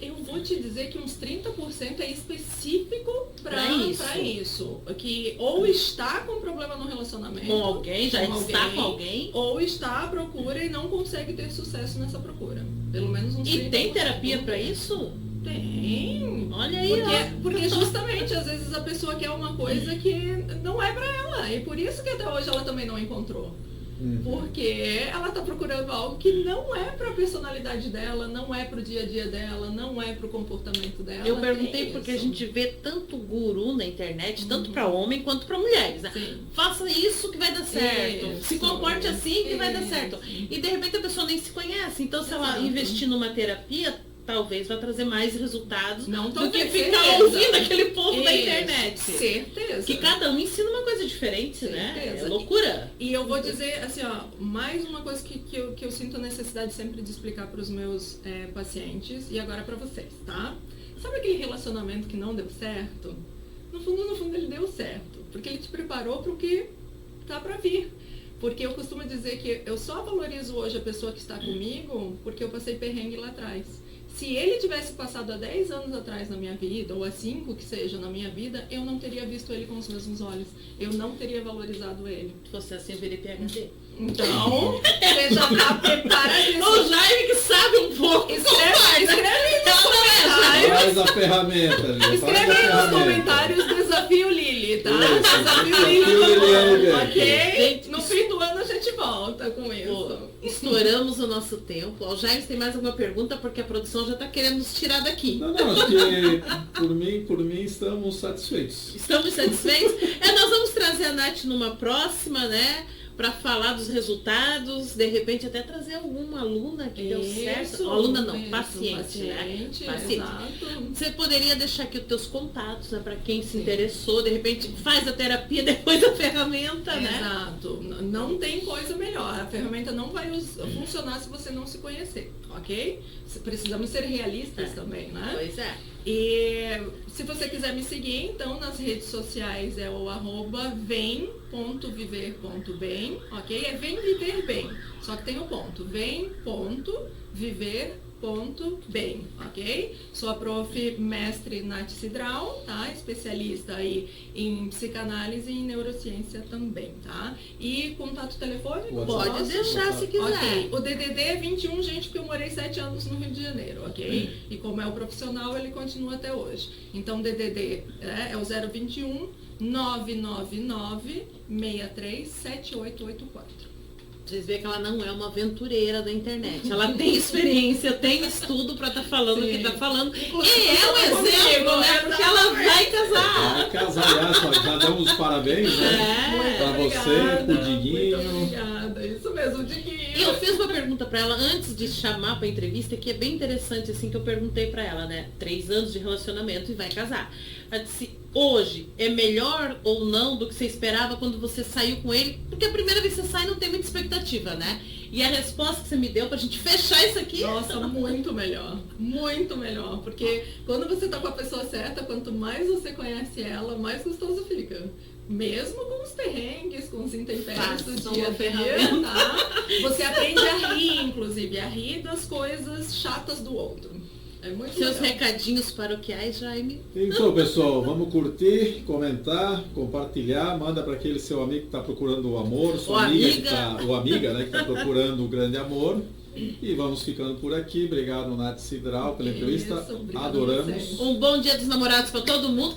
Speaker 3: Eu vou te dizer que uns 30% é específico para isso. Que ou está com problema no relacionamento.
Speaker 1: Com alguém, está com alguém.
Speaker 3: Ou está à procura e não consegue ter sucesso nessa procura. Pelo menos uns 30%.
Speaker 1: E tem terapia para isso?
Speaker 3: Tem.
Speaker 1: Olha aí,
Speaker 3: porque justamente às vezes a pessoa quer uma coisa que não é para ela. E por isso que até hoje ela também não encontrou. Porque ela está procurando algo que não é para a personalidade dela, não é para o dia a dia dela, não é para o comportamento dela.
Speaker 1: Eu perguntei porque a gente vê tanto guru na internet, tanto para homem quanto para mulheres. Né? Faça isso que vai dar certo. Se comporte assim que vai dar certo. E de repente a pessoa nem se conhece. Então se ela investir numa terapia, talvez vai trazer mais resultados
Speaker 3: Não,
Speaker 1: do que
Speaker 3: talvez,
Speaker 1: ficar
Speaker 3: certeza.
Speaker 1: ouvindo aquele povo da
Speaker 3: Isso,
Speaker 1: internet.
Speaker 3: Certeza.
Speaker 1: Que cada um ensina uma coisa diferente, né?
Speaker 3: Certeza.
Speaker 1: É loucura.
Speaker 3: E eu vou dizer, assim, ó, mais uma coisa que eu sinto a necessidade sempre de explicar para os meus pacientes e agora para vocês, tá? Sabe aquele relacionamento que não deu certo? No fundo ele deu certo, porque ele te preparou para o que tá para vir. Porque eu costumo dizer que eu só valorizo hoje a pessoa que está comigo porque eu passei perrengue lá atrás. Se ele tivesse passado há 10 anos atrás na minha vida, ou há 5 que seja na minha vida, eu não teria visto ele com os mesmos olhos. Eu não teria valorizado ele.
Speaker 1: Se fosse assim, eu virei PhD.
Speaker 3: Então, você já tá preparadíssimo.
Speaker 1: O Jaime que sabe um pouco.
Speaker 3: Escreve aí nos comentários.
Speaker 2: Faz a ferramenta, gente.
Speaker 3: Escreve aí nos comentários Desafio Lili, tá?
Speaker 2: Isso,
Speaker 3: Desafio Lili,
Speaker 2: Lili,
Speaker 3: ok? No fim do ano a gente volta com isso.
Speaker 1: Pô, estouramos o nosso tempo. O Jaime tem mais alguma pergunta? Porque a produção já está querendo nos tirar daqui.
Speaker 2: Não, acho que por mim estamos satisfeitos.
Speaker 1: Estamos satisfeitos? Nós vamos trazer a Nath numa próxima, né? Para falar dos resultados, de repente até trazer alguma aluna que deu certo. Aluna não, paciente, né? Paciente.
Speaker 3: Exato.
Speaker 1: Você poderia deixar aqui os teus contatos, né? Para quem se interessou, de repente faz a terapia depois da ferramenta, né?
Speaker 3: Exato. Não tem coisa melhor. A ferramenta não vai funcionar se você não se conhecer, ok? Precisamos ser realistas também, né?
Speaker 1: Pois é.
Speaker 3: E se você quiser me seguir, então nas redes sociais é o @vem.viver.bem, ok? É Vem Viver Bem, só que tem o ponto, vem.viver.bem, ok? Sou a prof. mestre Nath Cidral, tá? Especialista aí em psicanálise e em neurociência também, tá? E contato telefônico?
Speaker 1: Pode
Speaker 3: Posso?
Speaker 1: deixar se quiser.
Speaker 3: Ok, o DDD é 21, gente, porque eu morei 7 anos no Rio de Janeiro, ok? E como é o profissional, ele continua até hoje. Então, o DDD é o 021 999 63 7884.
Speaker 1: Vocês veem que ela não é uma aventureira da internet. Ela tem experiência, tem estudo para estar falando o que está falando. E é um exemplo, né? Porque ela vai casar.
Speaker 2: Vai casar, aliás, já damos os parabéns, né? Para você, pro Diguinho.
Speaker 3: Muito obrigada, isso mesmo, Diguinho.
Speaker 1: E eu fiz uma pergunta para ela antes de chamar para entrevista, que é bem interessante, assim, que eu perguntei para ela, né? 3 anos de relacionamento e vai casar. Ela disse, hoje é melhor ou não do que você esperava quando você saiu com ele? Porque a primeira vez que você sai não tem muita expectativa, né? E a resposta que você me deu pra gente fechar isso aqui...
Speaker 3: Nossa, muito melhor. Muito melhor. Porque quando você tá com a pessoa certa, quanto mais você conhece ela, mais gostoso fica. Mesmo com os perrengues, com os intempéries do dia a dia, tá? Você aprende a rir, inclusive, a rir das coisas chatas do outro. É muito
Speaker 1: Seus
Speaker 3: legal.
Speaker 1: recadinhos paroquiais, Jaime?
Speaker 2: Então, pessoal, vamos curtir, comentar, compartilhar, manda para aquele seu amigo que está procurando o amor, sua amiga, ou amiga, né, que está procurando o grande amor. E vamos ficando por aqui. Obrigado, Nath Cidral, pela entrevista.
Speaker 3: Isso, obrigada a
Speaker 2: Adoramos.
Speaker 3: vocês.
Speaker 1: Um bom dia dos namorados para todo mundo.